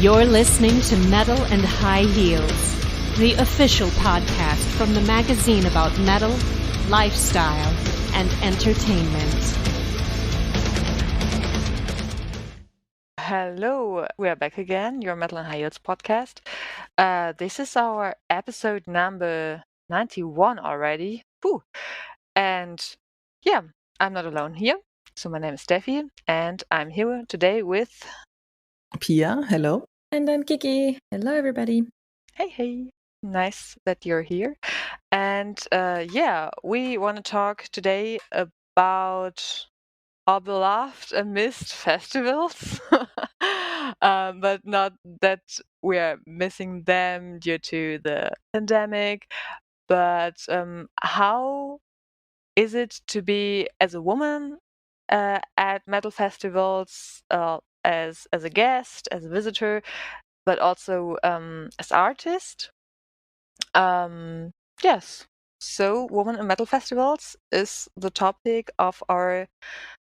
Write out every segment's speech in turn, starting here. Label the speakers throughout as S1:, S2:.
S1: You're listening to Metal and High Heels, the official podcast from the magazine about metal, lifestyle, and entertainment.
S2: Hello, we are back again, your Metal and High Heels podcast. This is our episode number 91 already. Whew. And yeah, I'm not alone here. So my name is Steffi, and I'm here today with
S3: Pia. Hello.
S4: And I'm Kiki. Hello, everybody.
S2: Hey. Nice that you're here. And we want to talk today about our beloved and missed festivals. But not that we're missing them due to the pandemic, but how is it to be as a woman at metal festivals, as a guest, as a visitor, but also as artist? Yes. So, women in metal festivals is the topic of our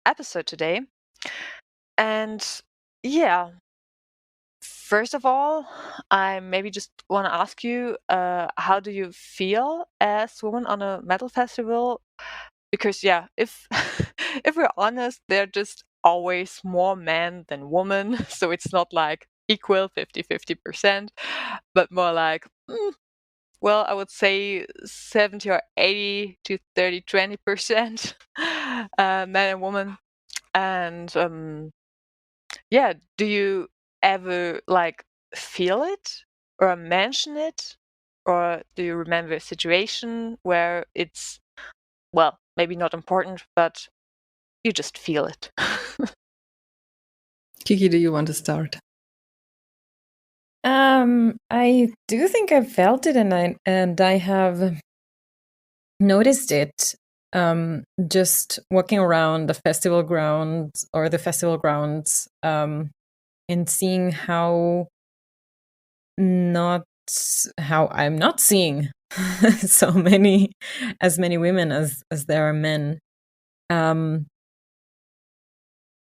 S2: episode today. And yeah, first of all, I maybe just want to ask you, how do you feel as women on a metal festival? Because yeah, if if we're honest, they're just always more men than women, so it's not like equal 50-50%, but more like well, I would say 70 or 80 to 30-20% men and women. And do you ever like feel it or mention it, or do you remember a situation where it's, well, maybe not important, but you just feel it?
S3: Kiki, do you want to start?
S4: I do think I felt it, and I have noticed it. Just walking around the festival grounds and seeing how I'm not seeing as many women as there are men.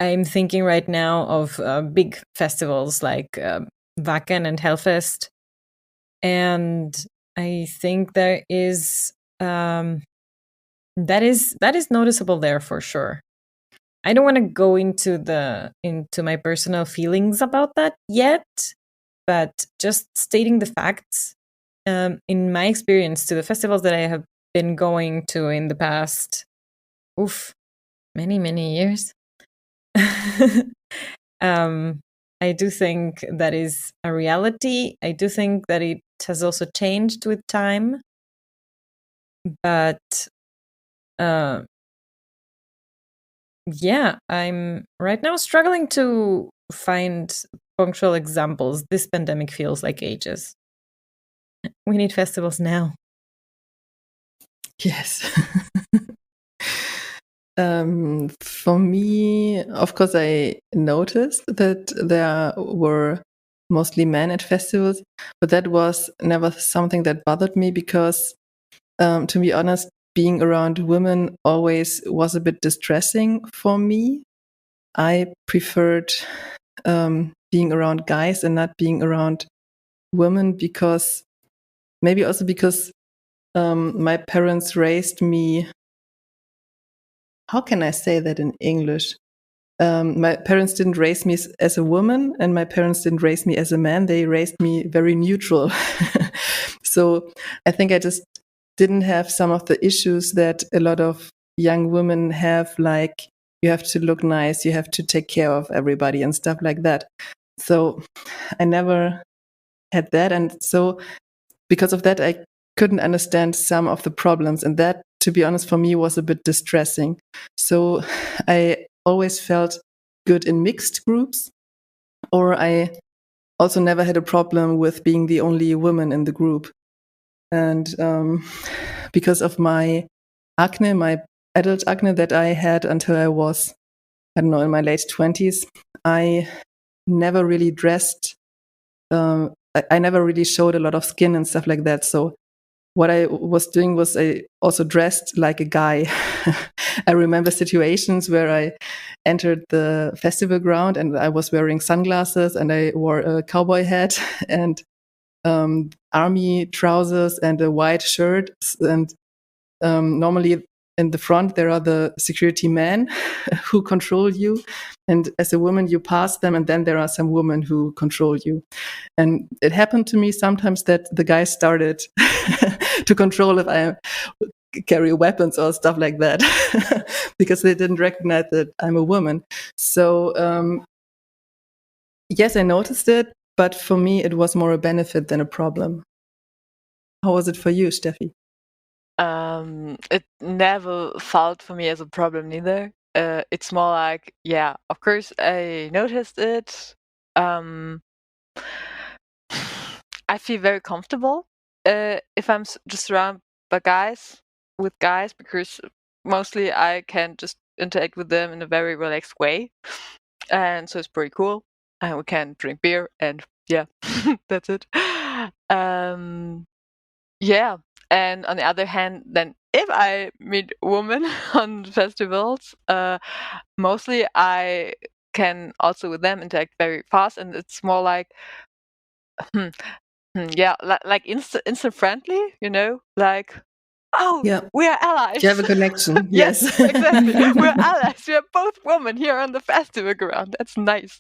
S4: I'm thinking right now of big festivals like Wacken and Hellfest, and I think there is that is noticeable there for sure. I don't want to go into my personal feelings about that yet, but just stating the facts. In my experience to the festivals that I have been going to in the past, many years. I do think that is a reality. I do think that it has also changed with time. But I'm right now struggling to find punctual examples. This pandemic feels like ages. We need festivals now.
S3: Yes. For me, of course, I noticed that there were mostly men at festivals, but that was never something that bothered me because, to be honest, being around women always was a bit distressing for me. I preferred being around guys and not being around women because my parents raised me. How can I say that in English? My parents didn't raise me as a woman, and my parents didn't raise me as a man. They raised me very neutral. So I think I just didn't have some of the issues that a lot of young women have, like you have to look nice, you have to take care of everybody and stuff like that. So I never had that. And so because of that, I couldn't understand some of the problems. And that, to be honest, for me was a bit distressing. So I always felt good in mixed groups, or I also never had a problem with being the only woman in the group. And because of my acne, my adult acne that I had until I was, in my late 20s, I never really dressed. I never really showed a lot of skin and stuff like that. So what I was doing was I also dressed like a guy. I remember situations where I entered the festival ground and I was wearing sunglasses and I wore a cowboy hat and army trousers and a white shirt. And normally in the front, there are the security men who control you. And as a woman, you pass them, and then there are some women who control you. And it happened to me sometimes that the guys started to control if I carry weapons or stuff like that because they didn't recognize that I'm a woman. So, yes, I noticed it, but for me, it was more a benefit than a problem. How was it for you, Steffi?
S2: It never felt for me as a problem neither. It's more like, yeah, of course I noticed it. I feel very comfortable if I'm just surrounded by guys, with guys, because mostly I can just interact with them in a very relaxed way. And so it's pretty cool. And we can drink beer and yeah, that's it. Yeah. And on the other hand, then if I meet women on festivals, mostly I can also with them interact very fast, and it's more like, yeah, like instant friendly, you know, like, oh,
S3: Yeah.
S2: we are allies.
S3: You have a connection.
S2: Yes,
S3: Yes.
S2: exactly. We're allies. We are both women here on the festival ground. That's nice.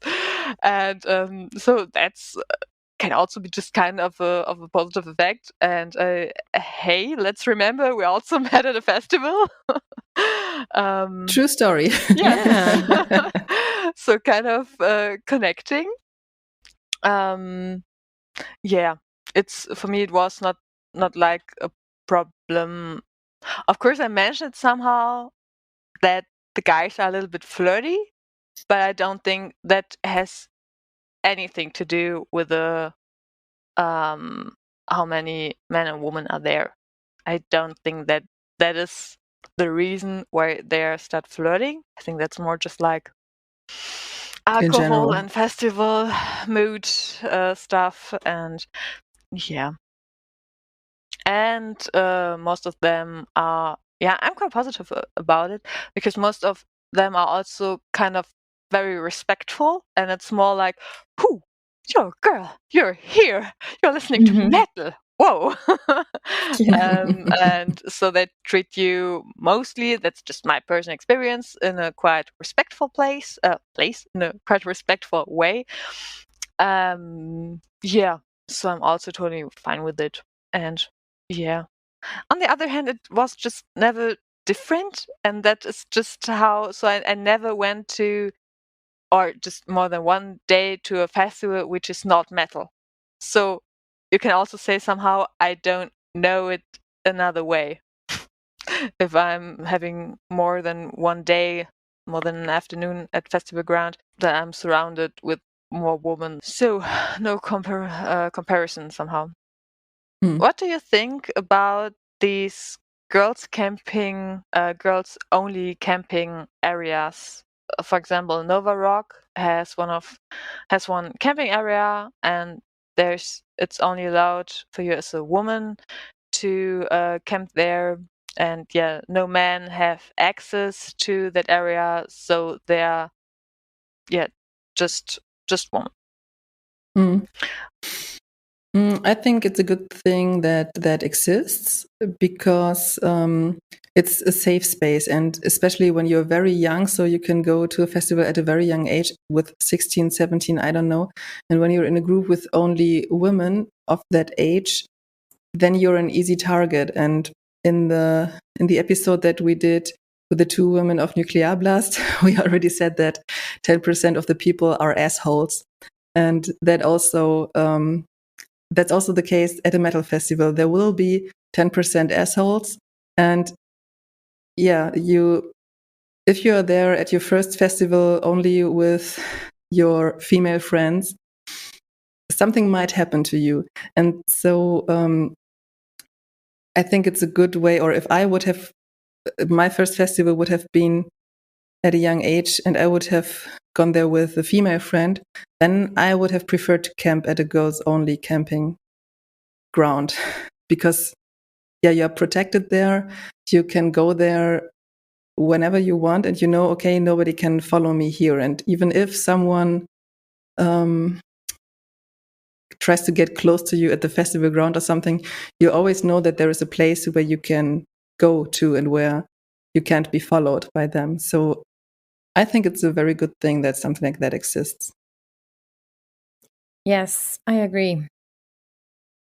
S2: And so that's can also be just kind of a positive effect. And hey, let's remember we also met at a festival.
S3: True story.
S2: Yeah. So kind of connecting. Yeah, it's for me. It was not like a problem. Of course, I mentioned somehow that the guys are a little bit flirty, but I don't think that has anything to do with the how many men and women are there. I don't think that that is the reason why they start flirting. I think that's more just like alcohol and festival mood stuff, and yeah. And most of them are, yeah, I'm quite positive about it because most of them are also kind of very respectful, and it's more like, "Who? You're a girl. You're here. You're listening to metal. Whoa!" And so they treat you mostly. That's just my personal experience in a quite respectful in a quite respectful way. Yeah. So I'm also totally fine with it, and yeah. On the other hand, it was just never different, and that is just how. So I never went to, or just more than one day to a festival which is not metal. So you can also say somehow I don't know it another way. If I'm having more than one day, more than an afternoon at festival ground, then I'm surrounded with more women. So no comparison somehow. What do you think about these girls only camping areas? For example, Nova Rock has one camping area, and it's only allowed for you as a woman to camp there, and yeah, no men have access to that area, so they're just women.
S3: I think it's a good thing that exists because it's a safe space, and especially when you're very young, so you can go to a festival at a very young age with 16, 17, I don't know. And when you're in a group with only women of that age, then you're an easy target. And in the episode that we did with the two women of Nuclear Blast, we already said that 10% of the people are assholes, and that also. That's also the case at a metal festival. There will be 10% assholes. And yeah, if you are there at your first festival only with your female friends, something might happen to you. And so I think it's a good way, or if I would have, my first festival would have been at a young age and I would have gone there with a female friend, then I would have preferred to camp at a girls only camping ground, because you're protected there. You can go there whenever you want, and okay, nobody can follow me here. And even if someone tries to get close to you at the festival ground or something, you always know that there is a place where you can go to and where you can't be followed by them. So I think it's a very good thing that something like that exists.
S4: Yes, I agree.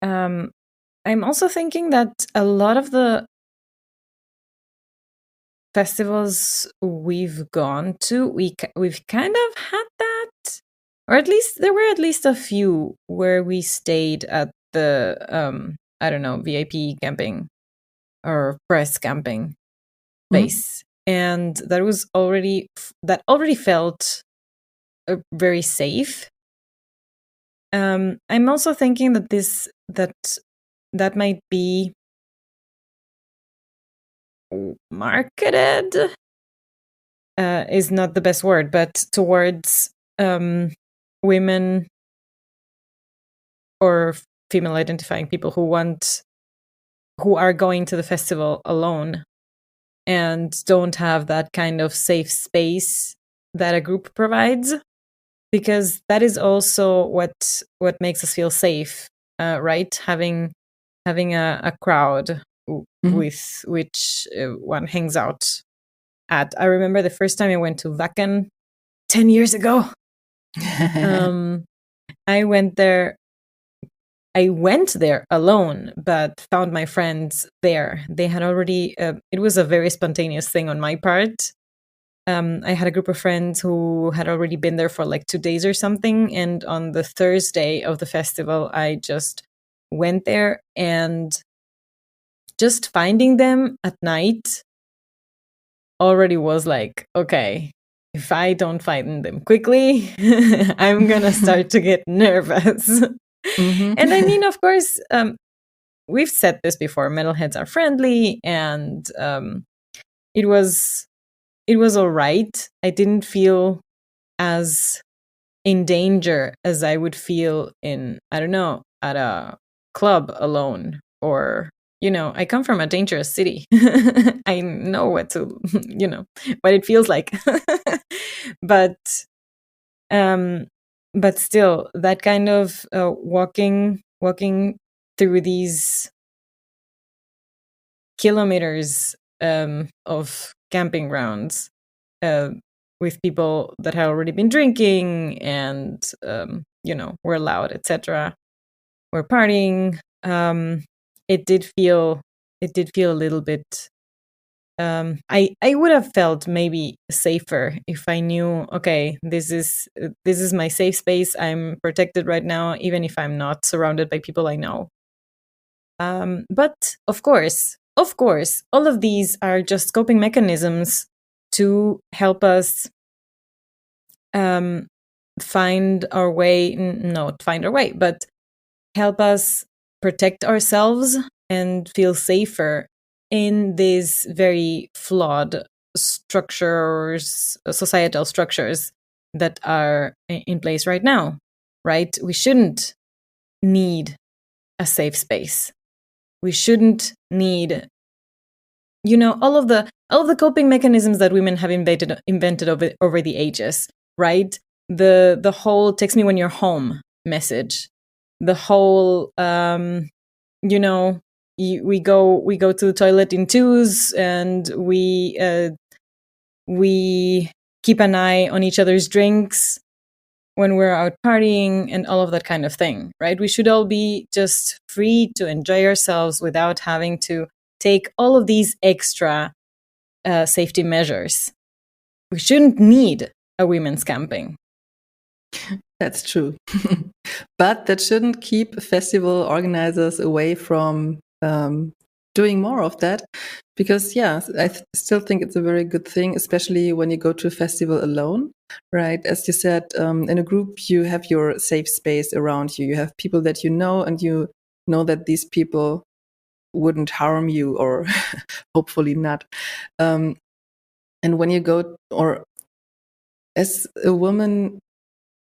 S4: I'm also thinking that a lot of the festivals we've gone to, we've kind of had that, or at least there were at least a few where we stayed at the I don't know, VIP camping or press camping base, and that already felt very safe. I'm also thinking that that might be marketed, is not the best word, but towards women or female identifying people who are going to the festival alone and don't have that kind of safe space that a group provides, because that is also what makes us feel safe, right? Having a crowd with which one hangs out at. I remember the first time I went to Wacken 10 years ago. I went there alone, but found my friends there. They had already, it was a very spontaneous thing on my part. I had a group of friends who had already been there for like 2 days or something. And on the Thursday of the festival, I just went there, and just finding them at night already was like, okay, if I don't find them quickly, I'm going to start to get nervous. And I mean, of course, we've said this before, metalheads are friendly, and it was all right. I didn't feel as in danger as I would feel in, I don't know, at a club alone, or, I come from a dangerous city. I know what to, what it feels like. But still, that kind of walking through these kilometers of camping grounds with people that had already been drinking and were loud, etc., were partying. It did feel a little bit. I would have felt maybe safer if I knew, okay, this is my safe space. I'm protected right now, even if I'm not surrounded by people I know. But of course, all of these are just coping mechanisms to help us find our way, but help us protect ourselves and feel safer in these very flawed structures, societal structures that are in place right now, right? We shouldn't need a safe space. We shouldn't need, all of the coping mechanisms that women have invented over the ages, right? The whole "text me when you're home" message, the whole we go to the toilet in twos, and we keep an eye on each other's drinks when we're out partying, and all of that kind of thing, right? We should all be just free to enjoy ourselves without having to take all of these extra safety measures. We shouldn't need a women's camping.
S3: That's true. But that shouldn't keep festival organizers away from doing more of that. Because, I still think it's a very good thing, especially when you go to a festival alone, right? As you said, in a group, you have your safe space around you. You have people that you know, and you know that these people wouldn't harm you, or hopefully not. And when you go, or as a woman,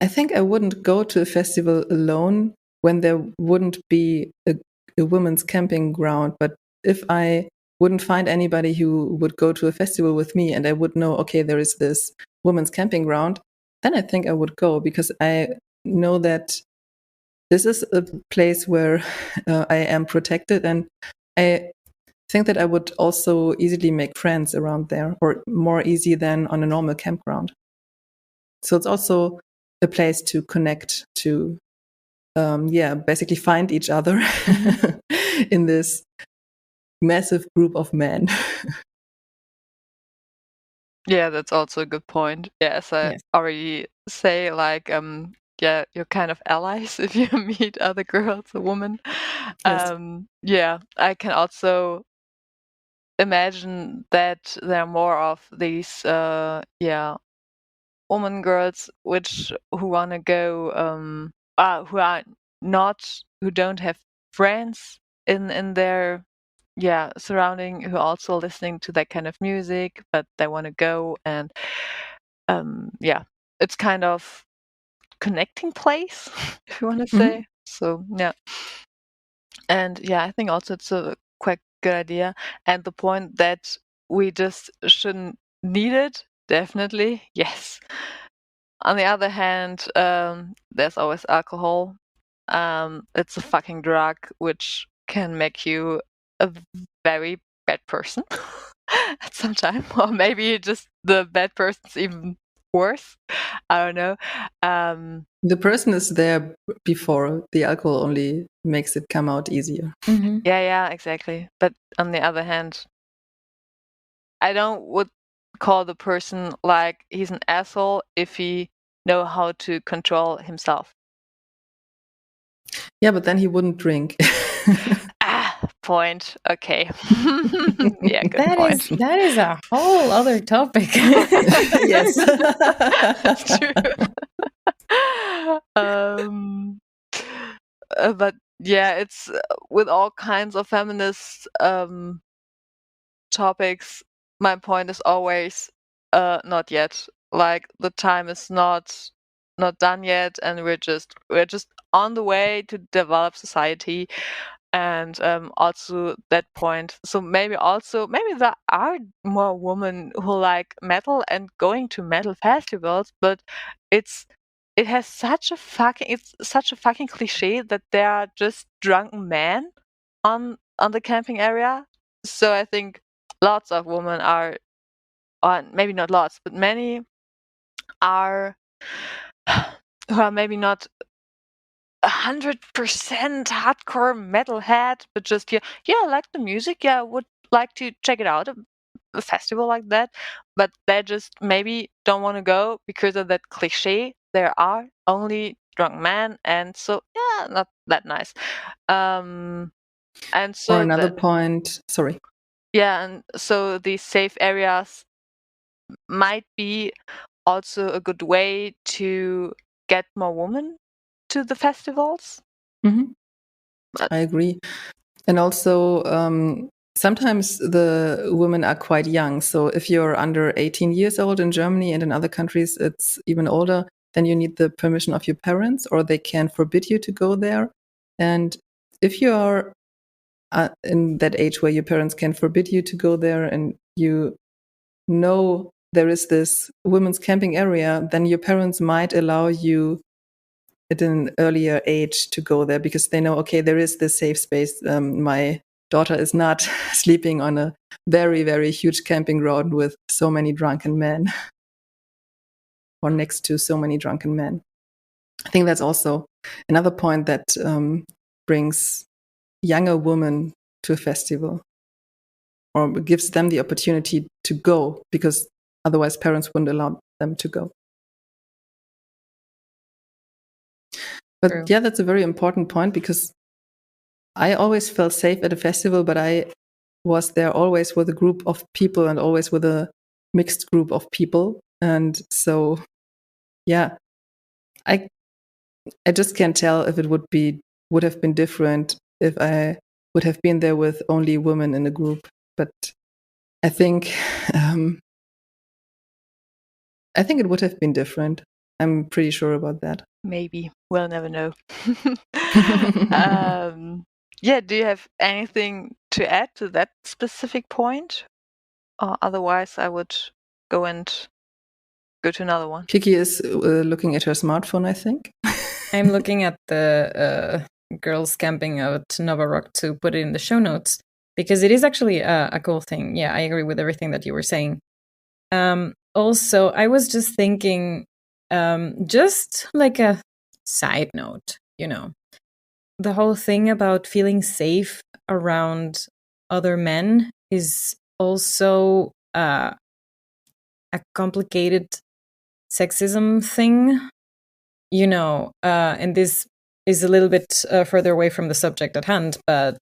S3: I think I wouldn't go to a festival alone when there wouldn't be a women's camping ground. But if I wouldn't find anybody who would go to a festival with me, and I would know, okay, there is this women's camping ground, then I think I would go, because I know that this is a place where I am protected, and I think that I would also easily make friends around there, or more easy than on a normal campground. So it's also a place to connect, to basically find each other in this massive group of men.
S2: Yeah, that's also a good point. Yes, I already say, like, yeah, you're kind of allies if you meet other girls or women.
S3: Yes.
S2: Yeah, I can also imagine that there are more of these, woman girls who want to go, who don't have friends in their surrounding, who are also listening to that kind of music, but they want to go, and it's kind of connecting place, if you want to say. So yeah, and yeah, I think also it's a quite good idea, and the point that we just shouldn't need it, definitely yes. On the other hand, there's always alcohol. It's a fucking drug which can make you a very bad person at some time, or maybe just the bad person's even worse. I don't know.
S3: The person is there before, the alcohol only makes it come out easier.
S2: Yeah, exactly. But on the other hand, I would call the person like he's an asshole if he know how to control himself.
S3: Yeah, but then he wouldn't drink.
S2: Point. Okay. Yeah, good point.
S4: That is a whole other topic.
S3: Yes.
S2: That's true. But yeah, it's with all kinds of feminist topics. My point is always not yet. Like, the time is not done yet, and we're just on the way to develop society. And also that point. So maybe there are more women who like metal and going to metal festivals, but it's such a fucking cliche that there are just drunken men on the camping area. So I think lots of women are, or maybe not lots, but many are who are maybe not 100% hardcore metalhead, but just I like the music. Yeah, I would like to check it out, a festival like that. But they just maybe don't want to go because of that cliche. There are only drunk men, and so not that nice. And so
S3: or another point, sorry.
S2: Yeah, and so these safe areas might be also a good way to get more women to the festivals.
S3: I agree. And also, sometimes the women are quite young. So if you're under 18 years old in Germany, and in other countries it's even older, then you need the permission of your parents, or they can forbid you to go there. And if you are in that age where your parents can forbid you to go there, and you know there is this women's camping area, then your parents might allow you at an earlier age to go there, because they know, okay, there is this safe space. My daughter is not sleeping on a very, very huge camping ground with so many drunken men, or next to so many drunken men. I think that's also another point that brings younger women to a festival, or gives them the opportunity to go, because otherwise parents wouldn't allow them to go. But
S4: True.
S3: yeah, that's a very important point, because I always felt safe at a festival, but I was there always with a group of people, and always with a mixed group of people. And so, yeah, I just can't tell if it would have been different if I would have been there with only women in a group. But I think it would have been different. I'm pretty sure about that.
S2: Maybe. We'll never know. yeah, do you have anything to add to that specific point? Or otherwise, I would go to another one.
S3: Kiki is looking at her smartphone, I think.
S4: I'm looking at the girls camping out Nova Rock to put it in the show notes because it is actually a cool thing. Yeah, I agree with everything that you were saying. Also, I was just thinking, just like a side note, the whole thing about feeling safe around other men is also a complicated sexism thing, and this is a little bit further away from the subject at hand, but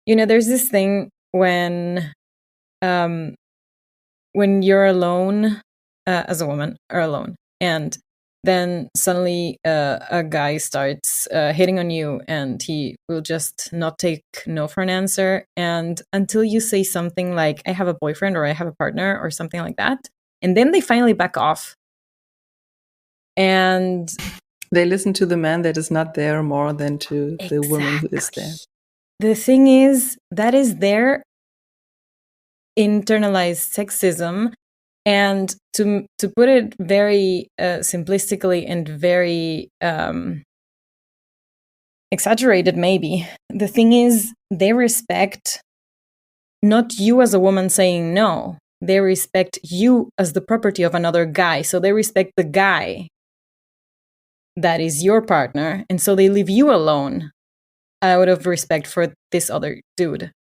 S4: there's this thing when you're alone as a woman or alone, and then suddenly a guy starts hitting on you, and he will just not take no for an answer, and until you say something like, I have a boyfriend or I have a partner or something like that, and then they finally back off. And
S3: they listen to the man that is not there more than to the woman who is there.
S4: The thing is, that is their internalized sexism. And to put it very simplistically and very exaggerated, maybe, the thing is, they respect not you as a woman saying no. They respect you as the property of another guy. So they respect the guy that is your partner. And so they leave you alone out of respect for this other dude.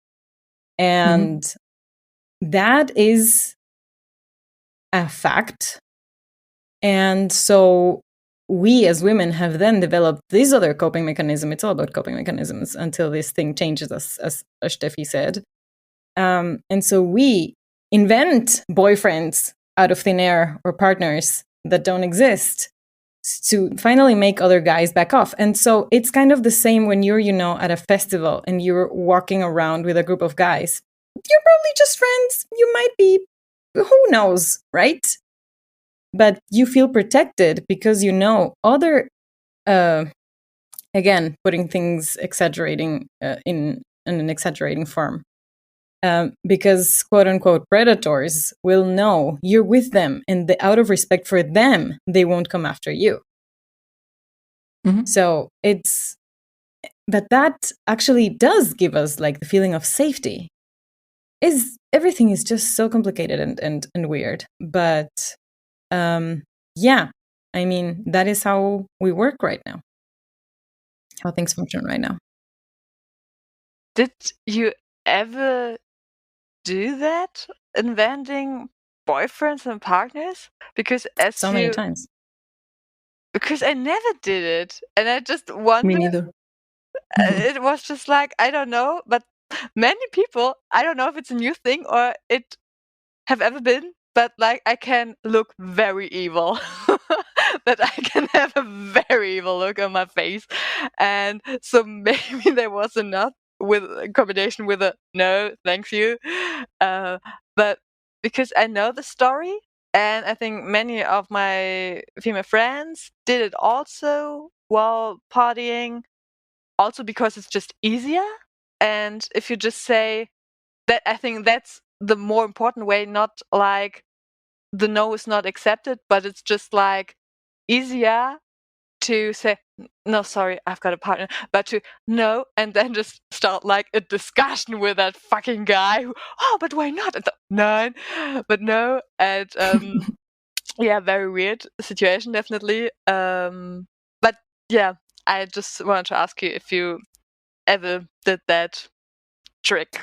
S4: And that is a fact. And so we as women have then developed this other coping mechanism. It's all about coping mechanisms until this thing changes, as Steffi said. And so we invent boyfriends out of thin air or partners that don't exist to finally make other guys back off. And so it's kind of the same when you're, at a festival and you're walking around with a group of guys. You're probably just friends. You might be, who knows, right? But you feel protected because other, again, putting things exaggerating in an exaggerating form. Because quote unquote predators will know you're with them, and out of respect for them, they won't come after you. So but that actually does give us like the feeling of safety. Everything is just so complicated and weird. But yeah, I mean, that is how we work right now, how things function right now.
S2: Did you ever do that, inventing boyfriends and partners? Because
S4: many times.
S2: Because I never did it, and I just wondered.
S3: Me neither.
S2: It was just like, I don't know, but many people, I don't know if it's a new thing or it have ever been, but like I can look very evil. That I can have a very evil look on my face, and so maybe there was enough with a combination with a no, thank you. But because I know the story, and I think many of my female friends did it also while partying, also because it's just easier. And if you just say that, I think that's the more important way, not like the no is not accepted, but it's just like easier to say, no, sorry, I've got a partner, but to no, and then just start like a discussion with that fucking guy who, oh, but why not? And no, but no. And yeah, very weird situation, definitely. But yeah, I just wanted to ask you if you ever did that trick.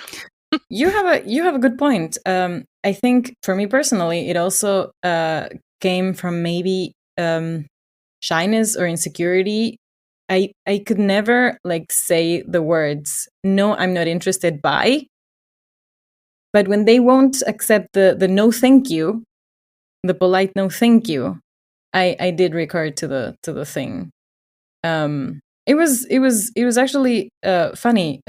S4: You have a good point. I think for me personally, it also came from maybe shyness or insecurity. I could never like say the words, no, I'm not interested, bye. But when they won't accept the no thank you, the polite no thank you, I did recur to the thing. It was actually funny.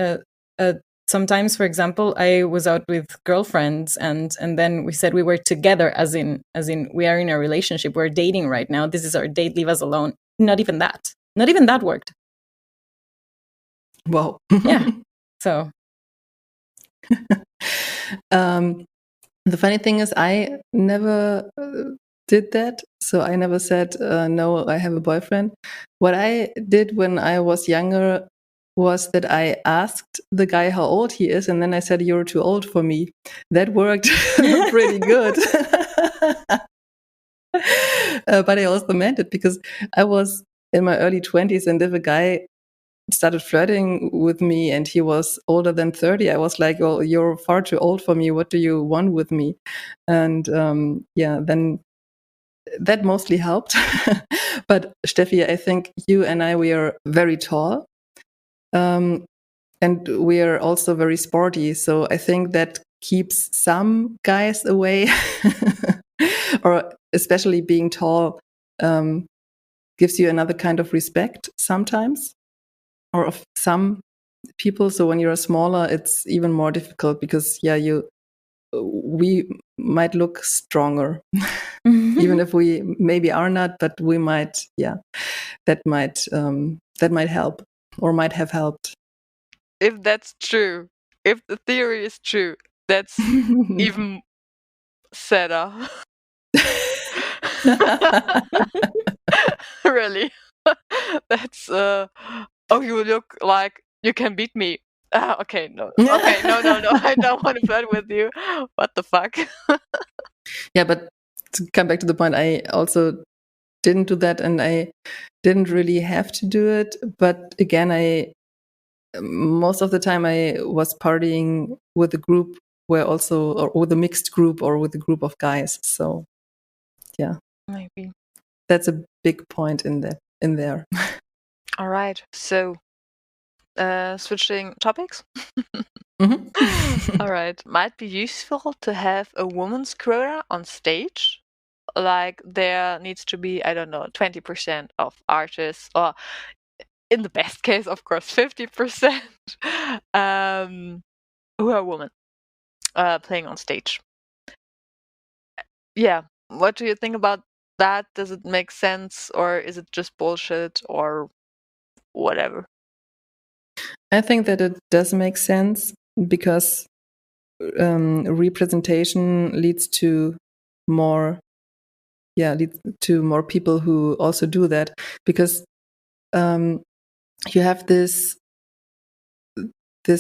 S4: Sometimes, for example, I was out with girlfriends, and then we said we were together, as in we are in a relationship, we're dating right now. This is our date. Leave us alone. Not even that worked.
S3: Wow.
S4: Yeah. So
S3: The funny thing is, I never did that. So I never said, no, I have a boyfriend. What I did when I was younger was that I asked the guy how old he is, and then I said, "You're too old for me." That worked pretty good. But I also meant it because I was in my early 20s, and if a guy started flirting with me and he was older than 30, I was like, well, you're far too old for me. What do you want with me? And then that mostly helped. But Steffi, I think you and I, we are very tall. And we are also very sporty. So I think that keeps some guys away. Or especially being tall gives you another kind of respect sometimes, or of some people. So when you're smaller, it's even more difficult because we might look stronger, even if we maybe are not, but we might, that might help or might have helped.
S2: If that's true, if the theory is true, that's even sadder. Really. That's oh, you look like you can beat me. Okay, no. Okay, no. I don't want to flirt with you. What the fuck?
S3: Yeah, but to come back to the point, I also didn't do that, and I didn't really have to do it. But again, most of the time I was partying with a group or with a mixed group or with a group of guys. So yeah,
S2: Maybe.
S3: that's a big point in there.
S2: All right. So, switching topics.
S3: Mm-hmm.
S2: All right. Might be useful to have a woman's quota on stage. Like there needs to be, I don't know, 20% of artists, or in the best case, of course, 50% who are women playing on stage. Yeah. What do you think about that? Does it make sense, or is it just bullshit, or whatever?
S3: I think that it does make sense because representation leads to more people who also do that, because you have this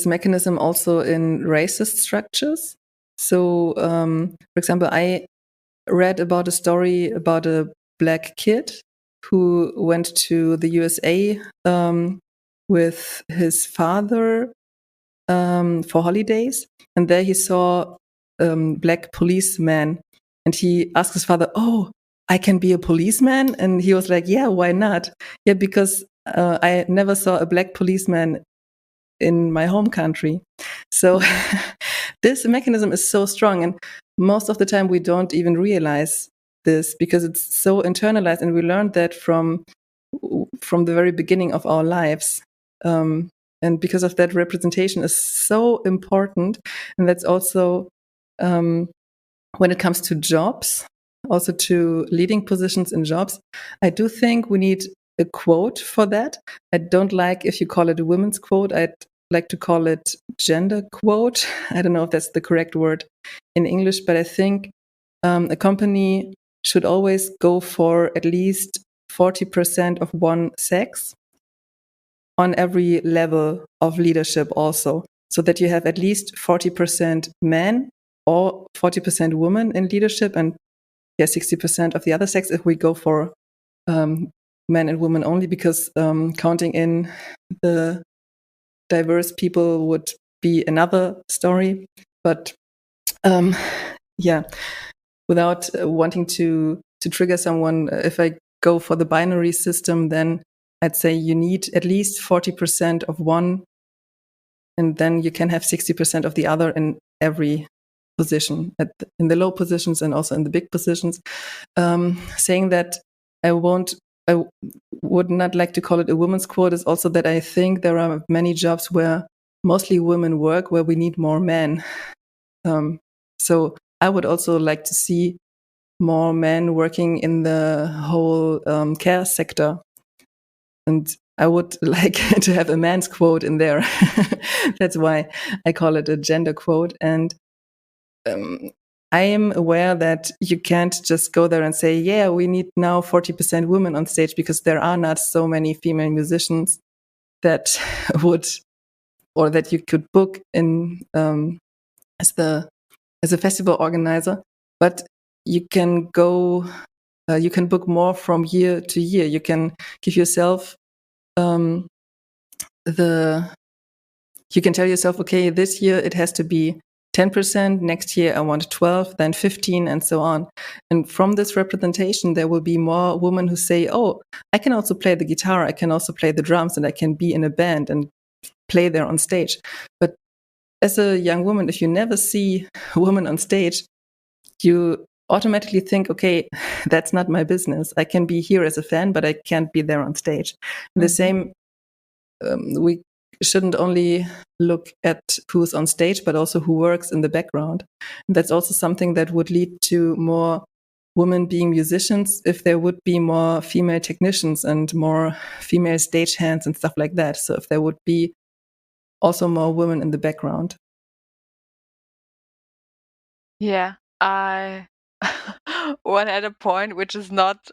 S3: mechanism also in racist structures. So for example, I read about a story about a black kid who went to the USA with his father for holidays, and there he saw black policeman, and he asked his father, "Oh, I can be a policeman?" And he was like, "Yeah, why not? Yeah, because I never saw a black policeman in my home country." So this mechanism is so strong, and most of the time we don't even realize this because it's so internalized, and we learned that from the very beginning of our lives. And because of that, representation is so important, and that's also when it comes to jobs, also to leading positions in jobs. I do think we need a quote for that. I don't like if you call it a women's quote. I'd like to call it gender quote. I don't know if that's the correct word in English, but I think a company should always go for at least 40% of one sex on every level of leadership also, so that you have at least 40% men or 40% women in leadership, and 60% of the other sex if we go for men and women only, because counting in the diverse people would be another story. But yeah, without wanting to trigger someone, if I go for the binary system, then I'd say you need at least 40% of one, and then you can have 60% of the other in every position, in the low positions and also in the big positions. Saying that I would not like to call it a woman's quote is also that I think there are many jobs where mostly women work, where we need more men. So I would also like to see more men working in the whole care sector. And I would like to have a man's quote in there. That's why I call it a gender quote. And I am aware that you can't just go there and say, yeah, we need now 40% women on stage, because there are not so many female musicians that would, or that you could book in as a festival organizer. But you can go, you can book more from year to year. You can give yourself you can tell yourself, okay, this year it has to be 10%, next year I want 12, then 15, and so on. And from this representation, there will be more women who say, oh, I can also play the guitar, I can also play the drums, and I can be in a band and play there on stage. But as a young woman, if you never see a woman on stage, you automatically think, okay, that's not my business. I can be here as a fan, but I can't be there on stage. The same, we shouldn't only look at who's on stage, but also who works in the background. And that's also something that would lead to more women being musicians if there would be more female technicians and more female stagehands and stuff like that. So if there would be also more women in the background.
S2: Yeah, I one at a point which is not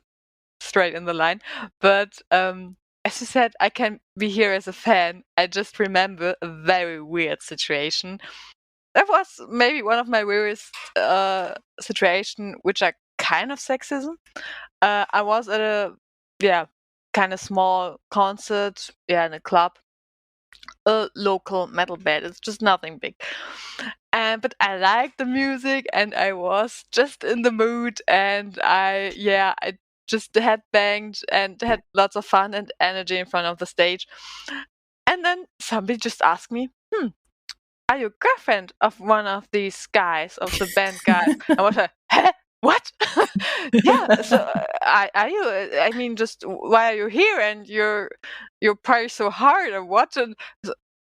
S2: straight in the line, but as you said, I can be here as a fan. I just remember a very weird situation. That was maybe one of my weirdest situation, which are kind of sexism. I was at a kind of small concert, in a club, a local metal band. It's just nothing big. But I liked the music and I was just in the mood, and I just had banged and had lots of fun and energy in front of the stage. And then somebody just asked me, are you a girlfriend of one of these guys, of the band guys? I was like, huh? What? Yeah. So, are you? I mean, just why are you here? And you're probably so hard, or what? And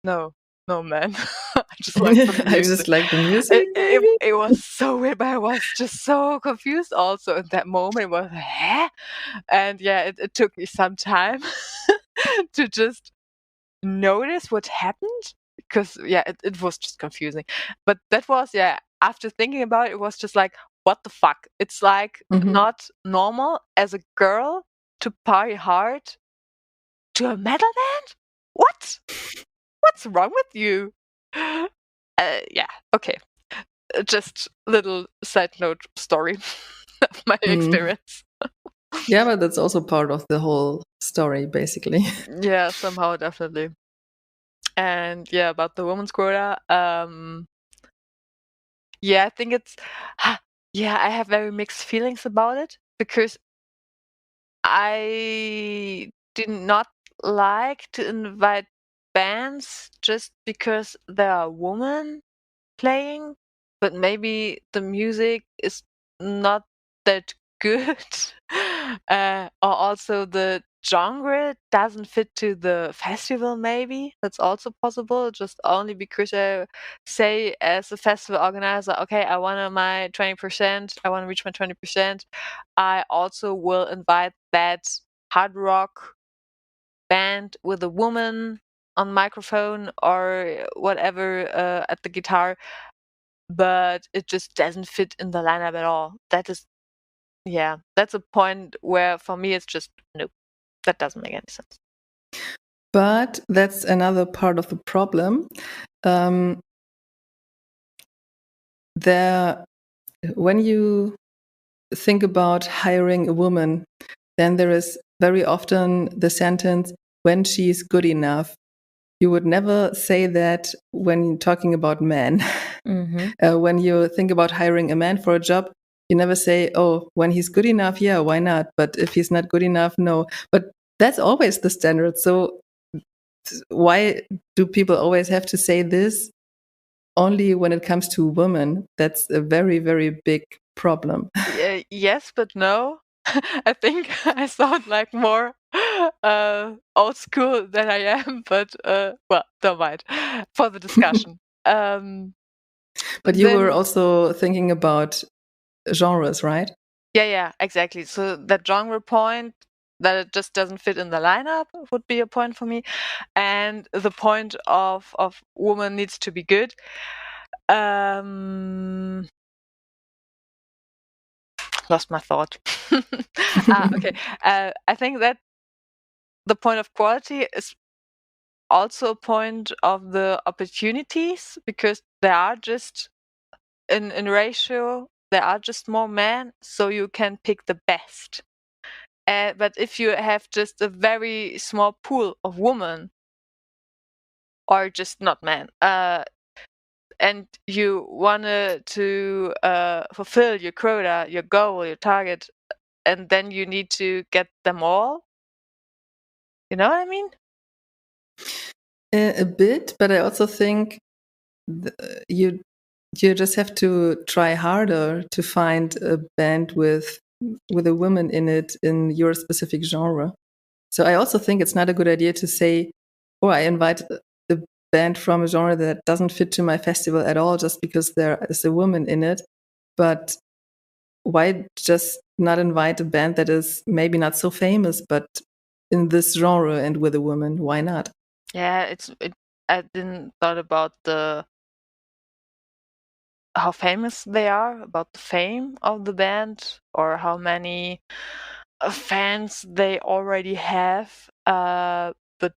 S2: no, man. I just like the
S3: I
S2: music.
S3: just like the music.
S2: It was so weird, but I was just so confused. Also, in that moment, it was huh? And it took me some time to just notice what happened, because it was just confusing. But that was after thinking about it, it was just like, what the fuck? It's like not normal as a girl to party hard to a metal band. What? What's wrong with you? Okay. Just little side note story of my experience.
S3: Yeah, but that's also part of the whole story, basically.
S2: Yeah, somehow, definitely. And about the women's quota, I think it's I have very mixed feelings about it, because I did not like to invite bands just because there are women playing, but maybe the music is not that good. Or also the genre doesn't fit to the festival, maybe. That's also possible, just only because I say as a festival organizer, okay, I want my 20%, I want to reach my 20%. I also will invite that hard rock band with a woman on microphone or whatever at the guitar, but it just doesn't fit in the lineup at all. That is, that's a point where for me it's just no, that doesn't make any sense.
S3: But that's another part of the problem. When you think about hiring a woman, then there is very often the sentence, when she's good enough. You would never say that when talking about men. When you think about hiring a man for a job, you never say, oh, when he's good enough, yeah, why not? But if he's not good enough, no. But that's always the standard. So why do people always have to say this only when it comes to women? That's a very, very big problem.
S2: Yes, but no. I think I sound like more old school than I am, but well, don't mind for the discussion.
S3: But you were also thinking about genres, right?
S2: Yeah, exactly. So that genre point, that it just doesn't fit in the lineup would be a point for me. And the point of woman needs to be good. Lost my thought. Okay. I think that the point of quality is also a point of the opportunities, because there are just in ratio there are just more men, so you can pick the best. But if you have just a very small pool of women, or just not men, and you wanted to fulfill your quota, your goal, your target, and then you need to get them all. You know what I mean?
S3: A bit, but I also think you just have to try harder to find a band with a woman in it in your specific genre. So I also think it's not a good idea to say, "Oh, I invite a band from a genre that doesn't fit to my festival at all just because there is a woman in it." But why just not invite a band that is maybe not so famous, but in this genre and with a woman? Why not?
S2: Yeah, I didn't thought about how famous they are, about the fame of the band, or how many fans they already have. But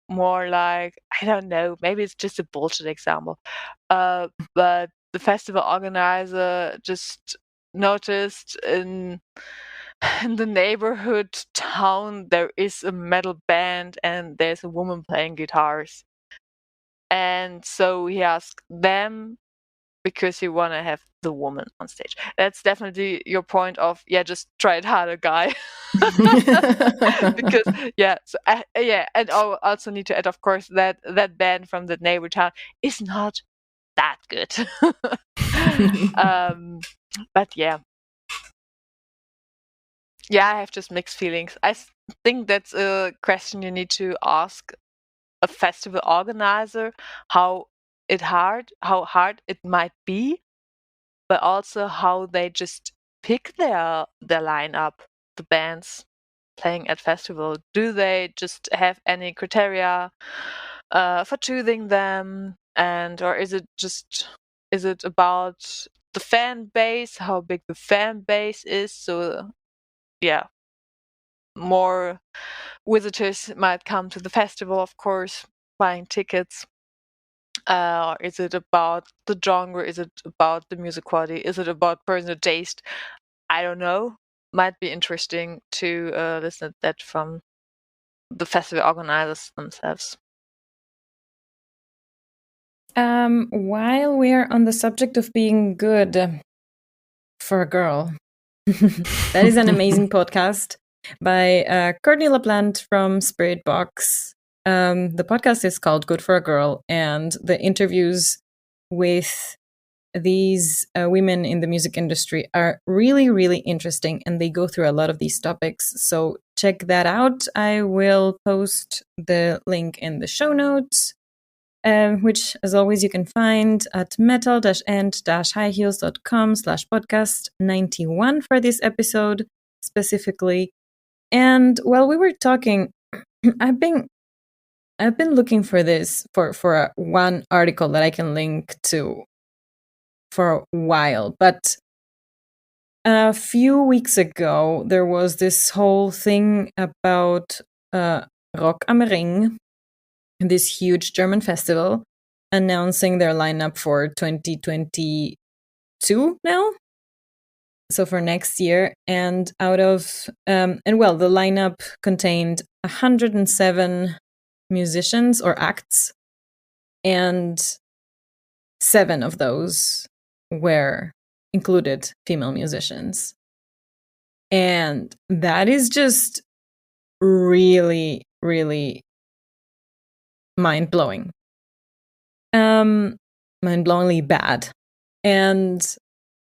S2: more like, I don't know, maybe it's just a bullshit example. But the festival organizer just noticed in the neighborhood town there is a metal band and there's a woman playing guitars. And so he asked them because he want to have the woman on stage. That's definitely your point of, yeah, just try it harder, guy. Because and I also need to add, of course, that band from the neighbor town is not that good. But yeah, I have just mixed feelings. I think that's a question you need to ask a festival organizer, how hard it might be, but also how they just pick their lineup, the bands playing at festival. Do they just have any criteria for choosing them, or is it about the fan base, how big the fan base is? So yeah, more visitors might come to the festival, of course, buying tickets. Is it about the genre? Is it about the music quality? Is it about personal taste? I don't know. Might be interesting to listen to that from the festival organizers themselves.
S4: While we're on the subject of being good for a girl, that is an amazing podcast by Courtney LaPlante from Spirit Box. The podcast is called Good for a Girl, and the interviews with these women in the music industry are really, really interesting, and they go through a lot of these topics. So check that out. I will post the link in the show notes, which, as always, you can find at metal-and-highheels.com/podcast 91 for this episode specifically. And while we were talking, I've been looking for this for one article that I can link to for a while, but a few weeks ago there was this whole thing about Rock am Ring, this huge German festival, announcing their lineup for 2022 now, so for next year. And out of the lineup contained 107 musicians or acts, and 7 of those were included female musicians. And that is just really, really mind-blowing. Mind-blowingly bad. And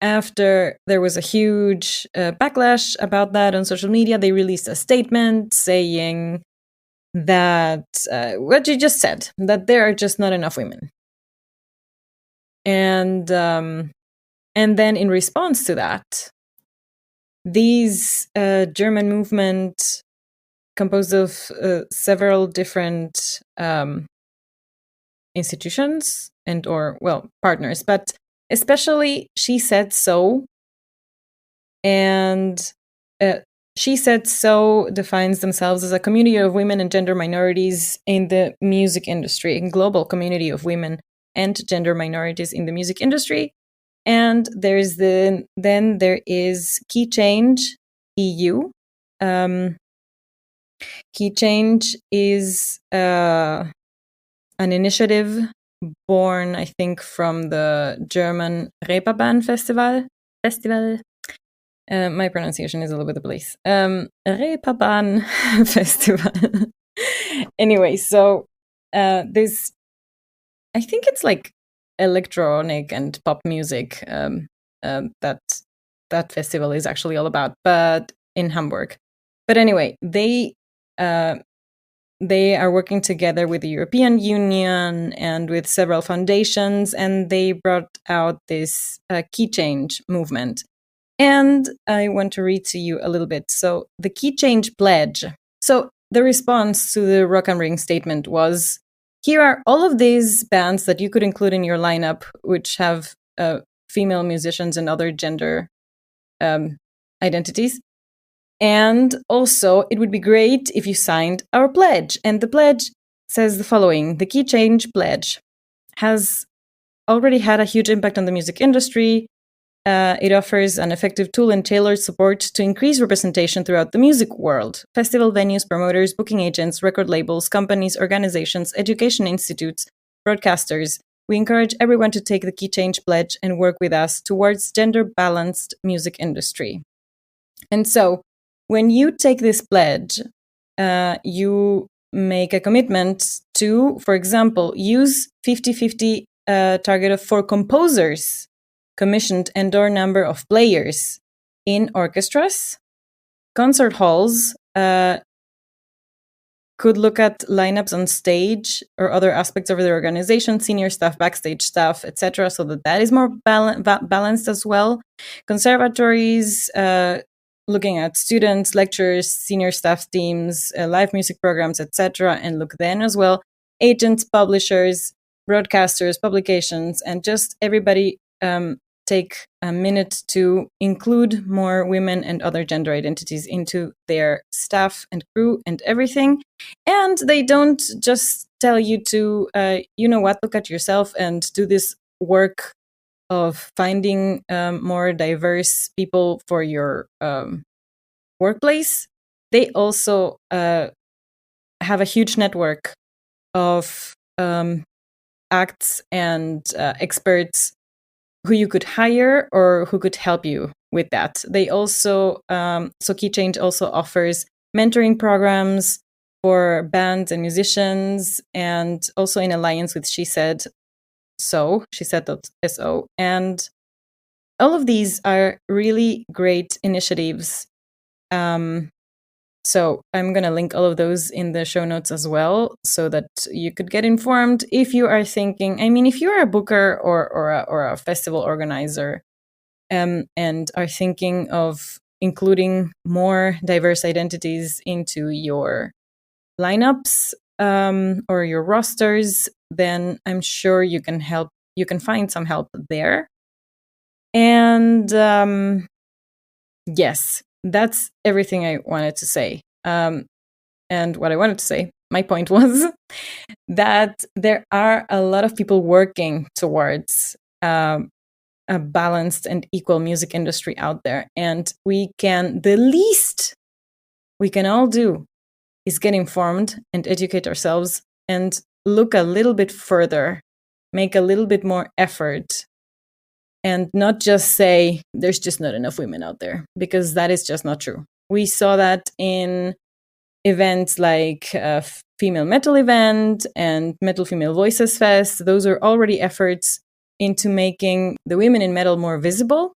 S4: after there was a huge backlash about that on social media, they released a statement saying that what you just said, that there are just not enough women. And then in response to that, these German movement composed of several different institutions and or partners, but especially She Said So. And She Said So defines themselves as a community of women and gender minorities in the music industry, a global community of women and gender minorities in the music industry. And there is Key Change EU. Key Change is an initiative born, I think, from the German Reeperbahn Festival. My pronunciation is all over the place. Reeperbahn Festival. Anyway, so this, I think it's like electronic and pop music that festival is actually all about, but in Hamburg. But anyway, they are working together with the European Union and with several foundations, and they brought out this key change movement. And I want to read to you a little bit. So the Key Change Pledge. So the response to the Rock am Ring statement was, here are all of these bands that you could include in your lineup, which have female musicians and other gender identities. And also, it would be great if you signed our pledge. And the pledge says the following. The Key Change Pledge has already had a huge impact on the music industry. It offers an effective tool and tailored support to increase representation throughout the music world. Festival venues, promoters, booking agents, record labels, companies, organizations, education institutes, broadcasters. We encourage everyone to take the Key Change Pledge and work with us towards gender-balanced music industry. And so, when you take this pledge, you make a commitment to, for example, use 50-50 target of 4 composers commissioned and/or number of players in orchestras. Concert halls could look at lineups on stage or other aspects of the organization, senior staff, backstage staff, etc., so that is more balanced as well. Conservatories, looking at students, lecturers, senior staff teams, live music programs, etc., and look then as well agents, publishers, broadcasters, publications, and just everybody take a minute to include more women and other gender identities into their staff and crew and everything. And they don't just tell you to, look at yourself and do this work of finding more diverse people for your workplace. They also have a huge network of acts and experts who you could hire or who could help you with that. They also, so Key Change also offers mentoring programs for bands and musicians, and also in alliance with She Said So, SO. And all of these are really great initiatives. So I'm going to link all of those in the show notes as well, so that you could get informed if you are thinking, if you're a booker or a festival organizer and are thinking of including more diverse identities into your lineups or your rosters, then I'm sure you can find some help there. And yes, that's everything I wanted to say. And what I wanted to say, my point was that there are a lot of people working towards a balanced and equal music industry out there. And the least we can all do is get informed and educate ourselves and look a little bit further, make a little bit more effort, and not just say there's just not enough women out there, because that is just not true. We saw that in events like a female metal event and Metal Female Voices Fest. Those are already efforts into making the women in metal more visible.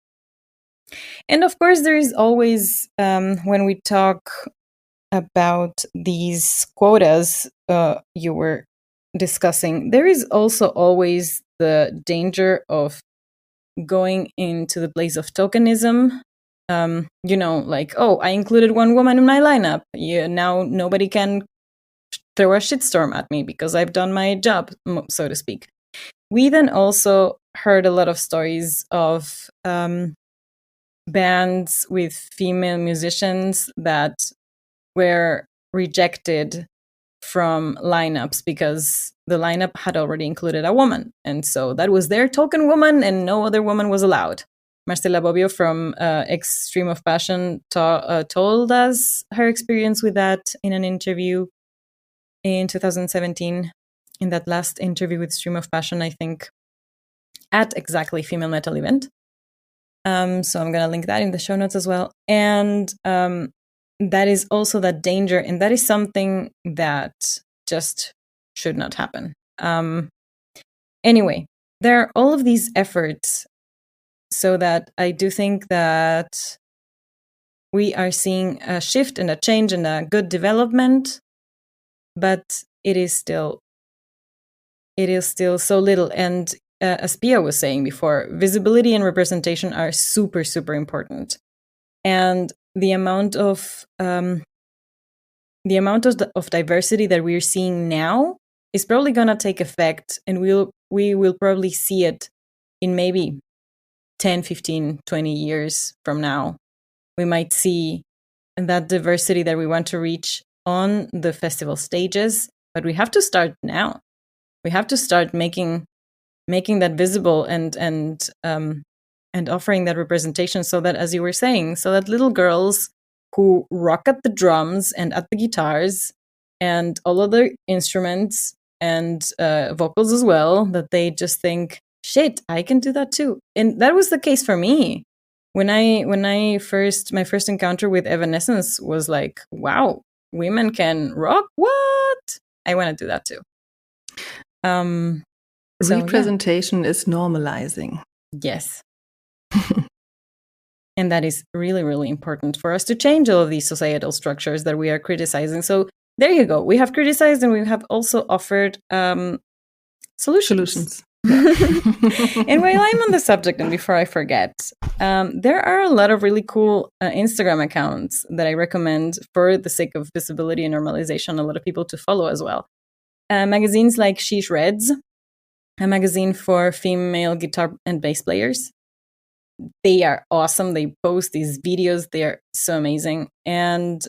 S4: And of course, there is always, when we talk about these quotas you were discussing, there is also always the danger of going into the place of tokenism like, oh, I included one woman in my lineup. Now nobody can throw a shitstorm at me because I've done my job, so to speak. We then also heard a lot of stories of bands with female musicians that were rejected from lineups because the lineup had already included a woman. And so that was their token woman and no other woman was allowed. Marcela Bobbio from Extreme of Passion told us her experience with that in an interview in 2017. In that last interview with Stream of Passion, I think, at exactly Female Metal event. So I'm going to link that in the show notes as well. And that is also that danger. And that is something that just should not happen. Anyway, there are all of these efforts so that I do think that we are seeing a shift and a change and a good development, but it is still so little. And as Pia was saying before, visibility and representation are super, super important. And the amount of diversity that we're seeing now is probably going to take effect, and we will probably see it in maybe 10, 15, 20 years from now. We might see that diversity that we want to reach on the festival stages, but we have to start now. We have to start making that visible and offering that representation, so that, as you were saying, so that little girls who rock at the drums and at the guitars and all other instruments and vocals as well, that they just think, shit, I can do that too. And that was the case for me. When my first encounter with Evanescence was like, wow, women can rock? What? I want to do that too.
S3: Representation is normalizing.
S4: Yes. And that is really, really important for us to change all of these societal structures that we are criticizing. So there you go. We have criticized and we have also offered solutions. And while I'm on the subject, and before I forget, there are a lot of really cool Instagram accounts that I recommend for the sake of visibility and normalization, a lot of people to follow as well. Magazines like She Shreds, a magazine for female guitar and bass players. They are awesome. They post these videos. They are so amazing. And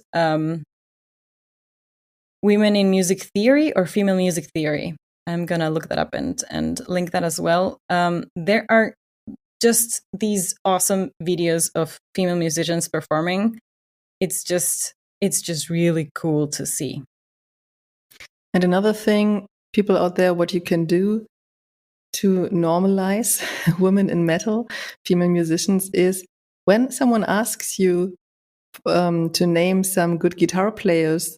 S4: Women in Music Theory or Female Music Theory. I'm going to look that up and link that as well. There are just these awesome videos of female musicians performing. It's just really cool to see.
S3: And another thing, people out there, what you can do to normalize women in metal, female musicians, is when someone asks you to name some good guitar players,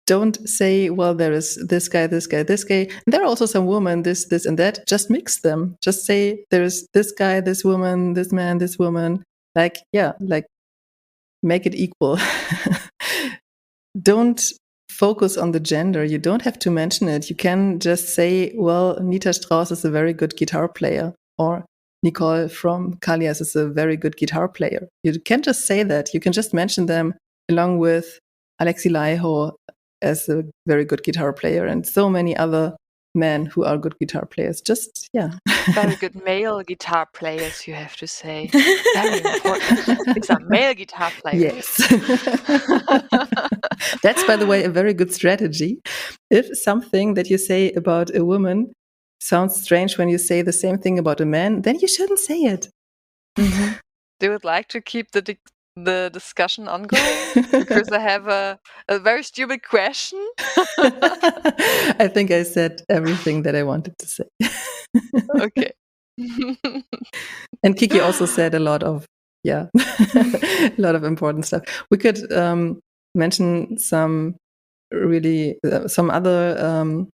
S3: don't say, well, there is this guy, this guy, this guy. And there are also some women, this, and that. Just mix them. Just say there's this guy, this woman, this man, this woman. Like make it equal. Don't focus on the gender. You don't have to mention it. You can just say, well, Nita Strauss is a very good guitar player, or Nicole from Kalias is a very good guitar player. You can just say that. You can just mention them along with Alexi Laiho as a very good guitar player and so many other men who are good guitar players. Just, yeah.
S2: Very good male guitar players, you have to say. Very important. These are male guitar players.
S3: Yes. That's, by the way, a very good strategy. If something that you say about a woman sounds strange when you say the same thing about a man, then you shouldn't say it.
S2: Mm-hmm. They would like to keep the discussion ongoing because I have a very stupid question.
S3: I think I said everything that I wanted to say.
S2: Okay.
S3: And Kiki also said a lot of important stuff. We could mention some other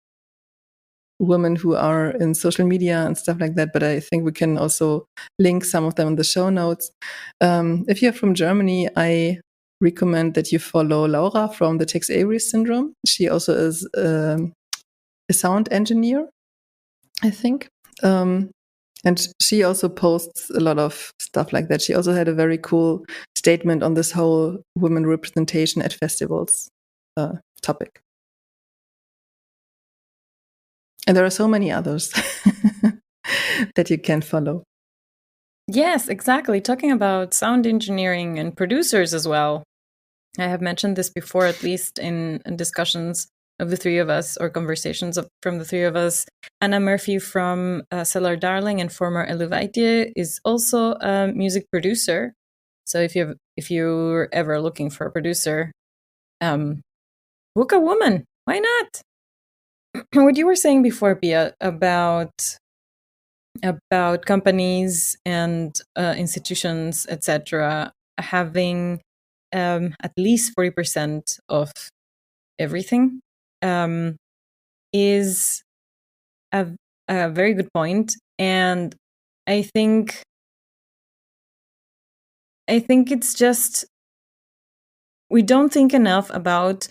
S3: women who are in social media and stuff like that, but I think we can also link some of them in the show notes. If you're from Germany, I recommend that you follow Laura from the Tex Avery Syndrome. She also is a sound engineer, I think. And she also posts a lot of stuff like that. She also had a very cool statement on this whole women representation at festivals topic. And there are so many others that you can follow.
S4: Yes, exactly. Talking about sound engineering and producers as well. I have mentioned this before, at least in discussions of the three of us or conversations from the three of us. Anna Murphy from Cellar Darling and former Eluvaitie is also a music producer. So if you're ever looking for a producer, book a woman. Why not? What you were saying before, Pia, about companies and institutions, etc., having at least 40% of everything is a very good point. And I think it's just we don't think enough about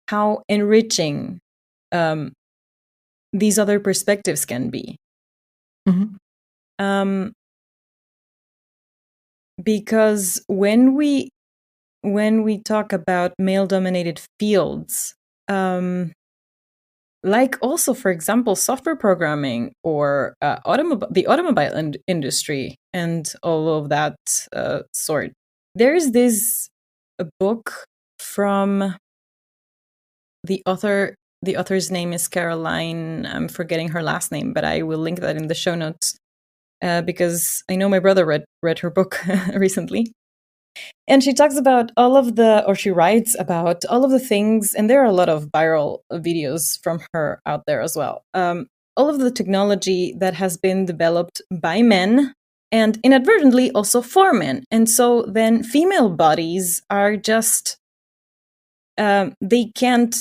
S4: how enriching these other perspectives can be. Mm-hmm. Because when we talk about male-dominated fields, like also, for example, software programming or the automobile industry and all of that sort, there is this book from the author. The author's name is Caroline. I'm forgetting her last name, but I will link that in the show notes because I know my brother read her book recently. And she talks about she writes about all of the things, and there are a lot of viral videos from her out there as well. All of the technology that has been developed by men and inadvertently also for men. And so then female bodies are just, they can't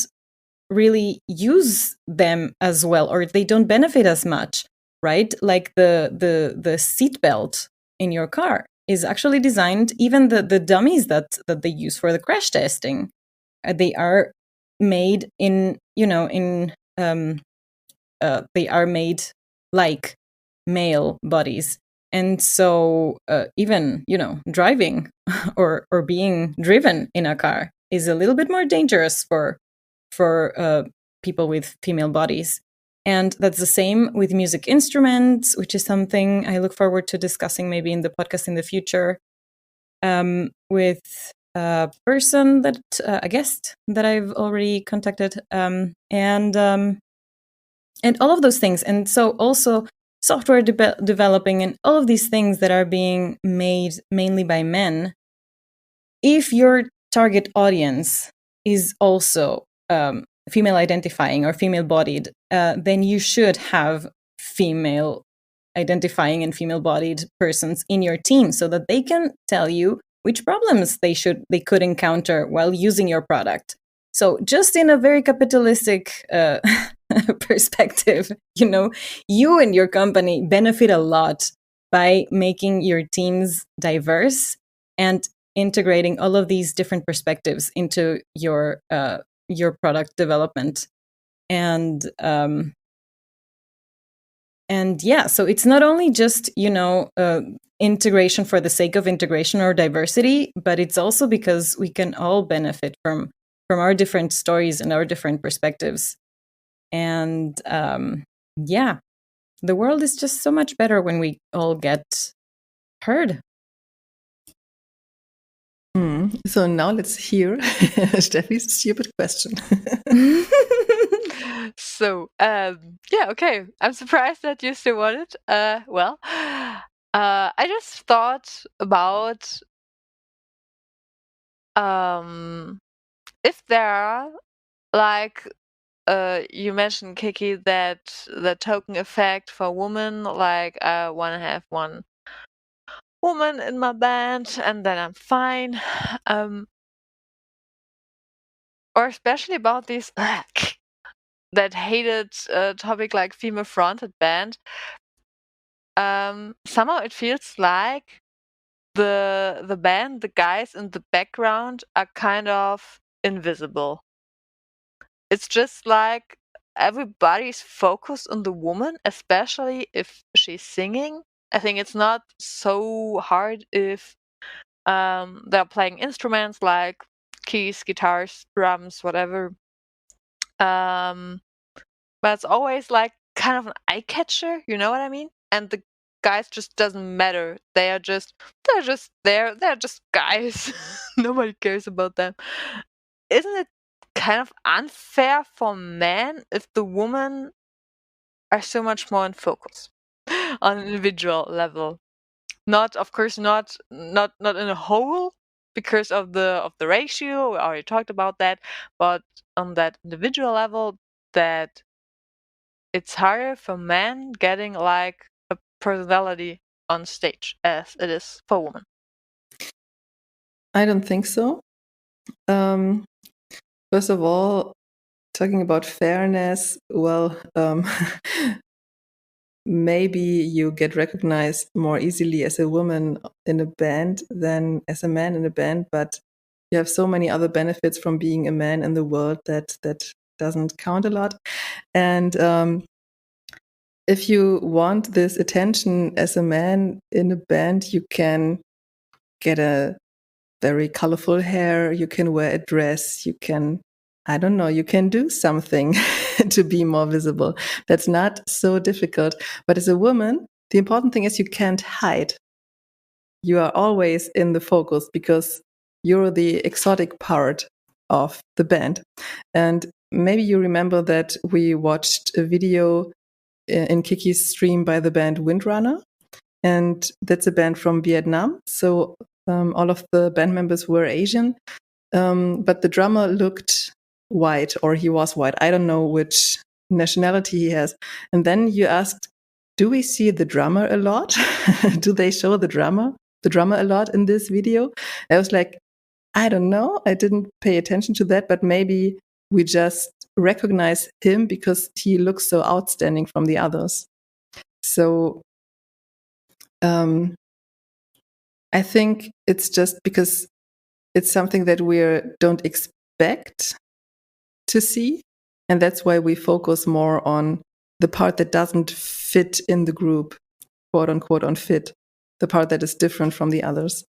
S4: really use them as well, or they don't benefit as much, right? Like the seatbelt in your car is actually designed, even the dummies that they use for the crash testing, they are made in, they are made like male bodies. And so even, driving or being driven in a car is a little bit more dangerous for people with female bodies. And that's the same with music instruments, which is something I look forward to discussing maybe in the podcast in the future with a person a guest that I've already contacted, and all of those things. And so also software developing and all of these things that are being made mainly by men. If your target audience is also female identifying or female bodied, then you should have female identifying and female bodied persons in your team so that they can tell you which problems they could encounter while using your product. So just in a very capitalistic perspective, you and your company benefit a lot by making your teams diverse and integrating all of these different perspectives into your product development. And yeah, so it's not only just integration for the sake of integration or diversity, but it's also because we can all benefit from our different stories and our different perspectives. And yeah, the world is just so much better when we all get heard.
S3: So now let's hear Steffi's stupid question.
S2: So, yeah, okay. I'm surprised that you still want it. Well, I just thought about if there are, like, you mentioned, Kiki, that the token effect for women, like I want to have one woman in my band and then I'm fine. Or especially about these that hated topic like female fronted band. Somehow it feels like the band, the guys in the background are kind of invisible. It's just like everybody's focused on the woman, especially if she's singing. I think it's not so hard if they're playing instruments like keys, guitars, drums, whatever. But it's always like kind of an eye catcher, you know what I mean? And the guys just doesn't matter. They're just there. They're just guys. Nobody cares about them. Isn't it kind of unfair for men if the women are so much more in focus on an individual level? Not, of course, not in a whole because of the ratio. We already talked about that, but on that individual level, that it's harder for men getting like a personality on stage as it is for women.
S3: I don't think so. First of all, talking about fairness, well, maybe you get recognized more easily as a woman in a band than as a man in a band, but you have so many other benefits from being a man in the world that doesn't count a lot. And if you want this attention as a man in a band, you can get a very colorful hair, you can wear a dress, you can, I don't know, you can do something to be more visible. That's not so difficult. But as a woman, the important thing is you can't hide. You are always in the focus because you're the exotic part of the band. And maybe you remember that we watched a video in Kiki's stream by the band Windrunner. And that's a band from Vietnam. So all of the band members were Asian. But the drummer looked white, or he was white. I don't know which nationality he has. And then you asked, do we see the drummer a lot? Do they show the drummer a lot in this video? I was like, I don't know. I didn't pay attention to that, but maybe we just recognize him because he looks so outstanding from the others. So I think it's just because it's something that we don't expect to see. And that's why we focus more on the part that doesn't fit in the group, quote unquote, unfit, the part that is different from the others.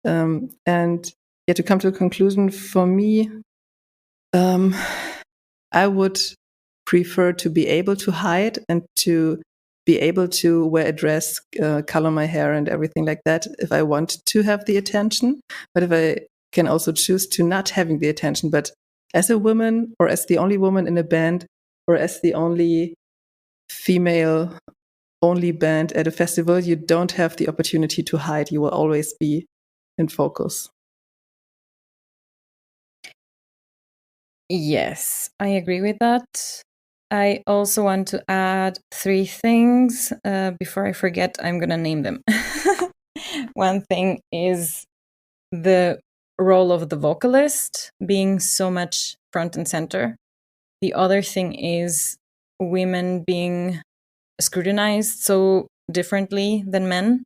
S3: And yeah, to come to a conclusion, for me, I would prefer to be able to hide and to be able to wear a dress, color my hair and everything like that if I want to have the attention. But if I can also choose to not having the attention, but as a woman or as the only woman in a band or as the only female only band at a festival, you don't have the opportunity to hide. You will always be in focus.
S4: Yes, I agree with that. I also want to add 3 things. Before I forget, I'm going to name them. One thing is the role of the vocalist being so much front and center. The other thing is women being scrutinized so differently than men.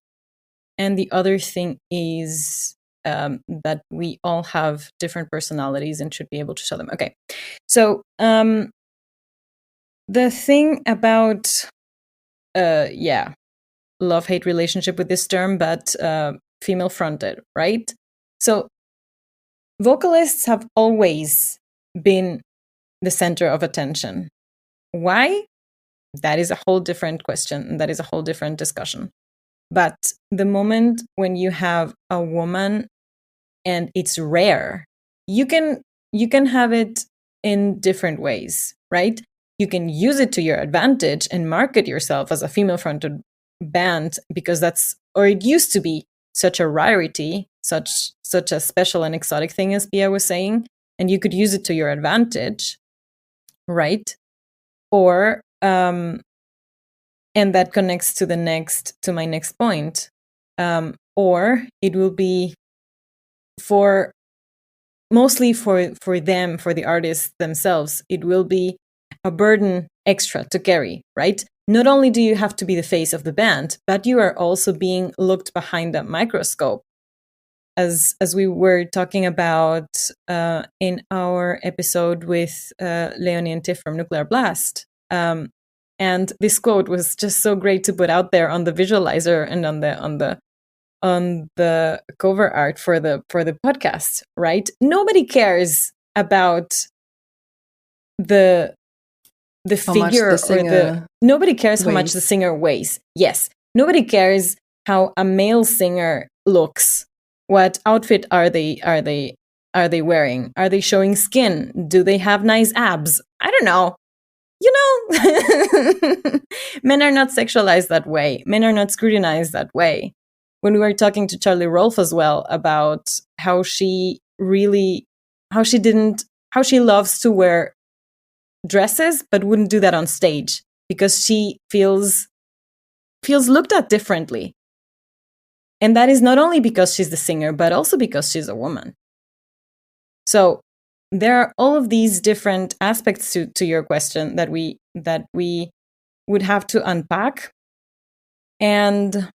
S4: And the other thing is that we all have different personalities and should be able to show them. Okay. So the thing about, love-hate relationship with this term, but female-fronted, right? So vocalists have always been the center of attention. Why? That is a whole different question. That is a whole different discussion. But the moment when you have a woman and it's rare, you can have it in different ways, right? You can use it to your advantage and market yourself as a female-fronted band because that's, or it used to be, such a rarity, such a special and exotic thing, as Pia was saying, and you could use it to your advantage, right? Or and that connects to my next point. Or it will be mostly for them, for the artists themselves, it will be a burden extra to carry, right? Not only do you have to be the face of the band, but you are also being looked behind a microscope. As we were talking about in our episode with Leonie and Tiff from Nuclear Blast. And this quote was just so great to put out there on the visualizer and on the cover art for the podcast, right? Nobody cares about the figure or nobody cares how much the singer weighs. Yes. Nobody cares how a male singer looks. What outfit are they wearing? Are they showing skin? Do they have nice abs? I don't know. Men are not sexualized that way. Men are not scrutinized that way. When we were talking to Charlie Rolfe as well about how she loves to wear dresses but wouldn't do that on stage because she feels looked at differently. And that is not only because she's the singer, but also because she's a woman. So there are all of these different aspects to your question that we would have to unpack. And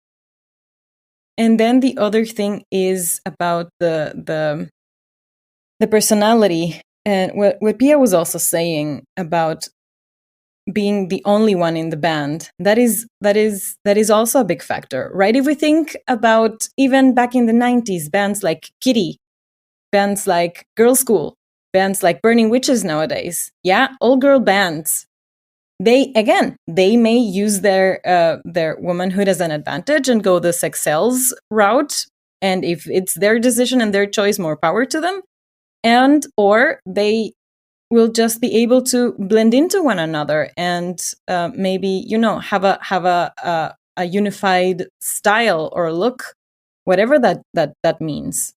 S4: then the other thing is about the personality, and what Pia was also saying about being the only one in the band. That is also a big factor, right? If we think about even back in the 90s, bands like Kitty, bands like Girl School, bands like Burning Witches nowadays, all girl bands. They may use their womanhood as an advantage and go the sex sells route. And if it's their decision and their choice, more power to them. Or they will just be able to blend into one another and maybe have a unified style or look, whatever that means,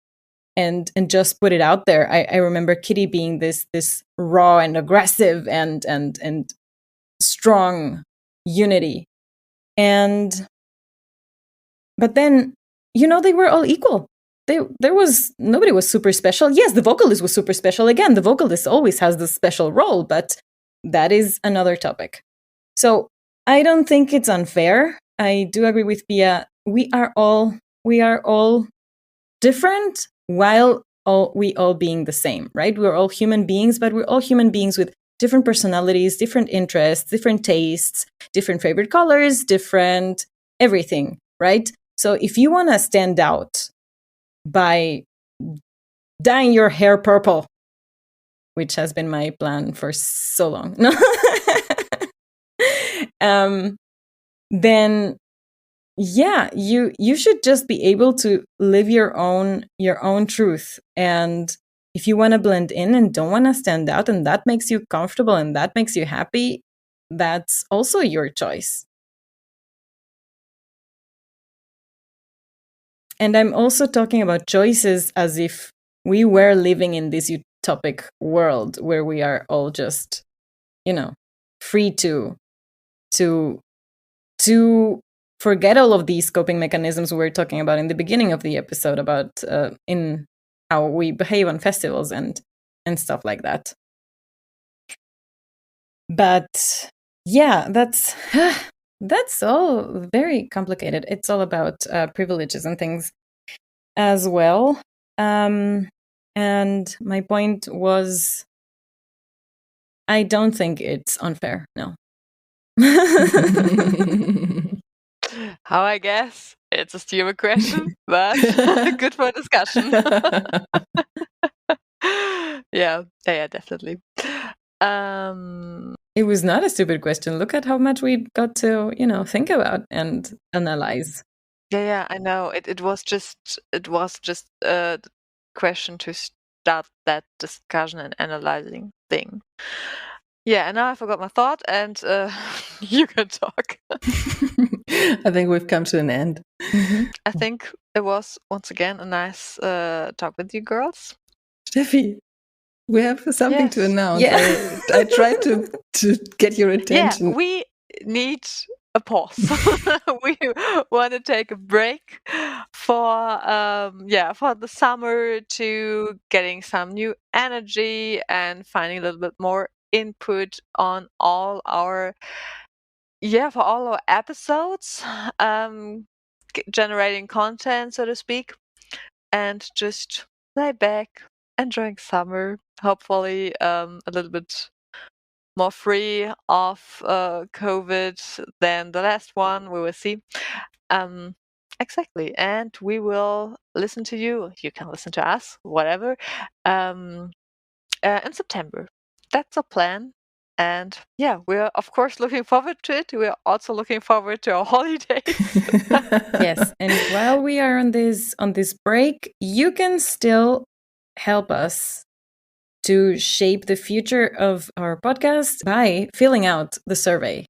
S4: and just put it out there. I remember Kitty being this raw and aggressive and strong unity, but then they were all equal. Nobody was super special. Yes, the vocalist was super special. Again, the vocalist always has this special role, but that is another topic. So I don't think it's unfair. I do agree with Pia. We are all different while we all being the same, right? We're all human beings, but we're all human beings with different personalities, different interests, different tastes, different favorite colors, different everything, right? So if you want to stand out by dyeing your hair purple, which has been my plan for so long, then you should just be able to live your own truth. And if you want to blend in and don't want to stand out, and that makes you comfortable and that makes you happy, that's also your choice. And I'm also talking about choices as if we were living in this utopic world where we are all just, free to forget all of these coping mechanisms we were talking about in the beginning of the episode about in how we behave on festivals and stuff like that. But that's all very complicated. It's all about privileges and things as well. And my point was, I don't think it's unfair. No.
S2: How I guess it's a stupid question, but good for discussion. Yeah, definitely.
S4: It was not a stupid question. Look at how much we got to, think about and analyze.
S2: Yeah, I know. It was just a question to start that discussion and analyzing thing. Yeah, and now I forgot my thought, and you can talk.
S3: I think we've come to an end.
S2: Mm-hmm. I think it was once again a nice talk with you girls.
S3: Steffi, we have something to announce.
S4: Yeah.
S3: I tried to get your attention.
S2: Yeah, we need a pause. We want to take a break for the summer, to getting some new energy and finding a little bit more input on all our episodes, generating content, so to speak, and just lay back, enjoying summer, hopefully a little bit more free of COVID than the last one. We will see. Exactly. And we will listen to you. You can listen to us, whatever, in September. That's a plan. And yeah, we're of course looking forward to it. We're also looking forward to our holidays.
S4: Yes, and while we are on this break, you can still help us to shape the future of our podcast by filling out the survey.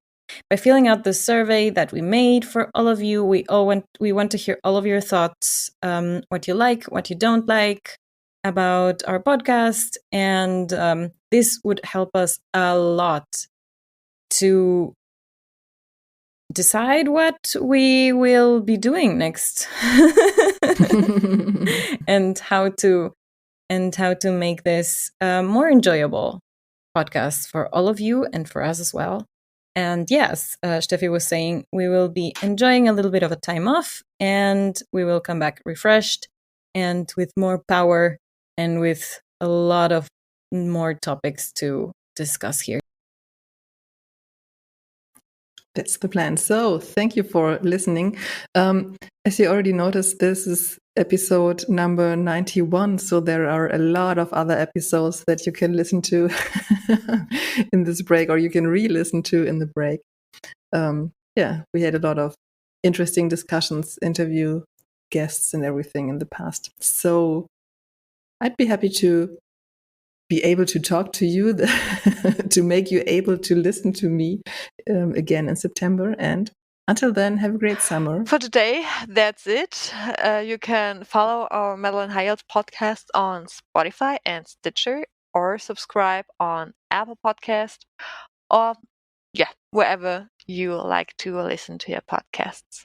S4: By filling out the survey that we made for all of you, we want to hear all of your thoughts, what you like, what you don't like about our podcast, and this would help us a lot to decide what we will be doing next and how to make this more enjoyable podcast for all of you and for us as well. And yes, Steffi was saying we will be enjoying a little bit of a time off, and we will come back refreshed and with more power and with a lot of more topics to discuss here.
S3: That's the plan. So thank you for listening. As you already noticed, this is episode number 91. So there are a lot of other episodes that you can listen to in this break, or you can re-listen to in the break. Yeah, we had a lot of interesting discussions, interview guests and everything in the past. So I'd be happy to be able to talk to you, to make you able to listen to me again in September. And until then, have a great summer.
S2: For today, that's it. You can follow our Metal and High Heels podcast on Spotify and Stitcher, or subscribe on Apple Podcast, or wherever you like to listen to your podcasts.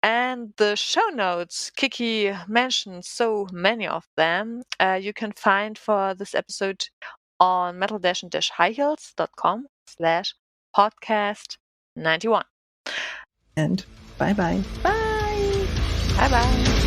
S2: And the show notes, Kiki mentioned so many of them, you can find for this episode on metal-highheels.com/podcast91.
S3: And bye-bye.
S2: Bye. Bye-bye.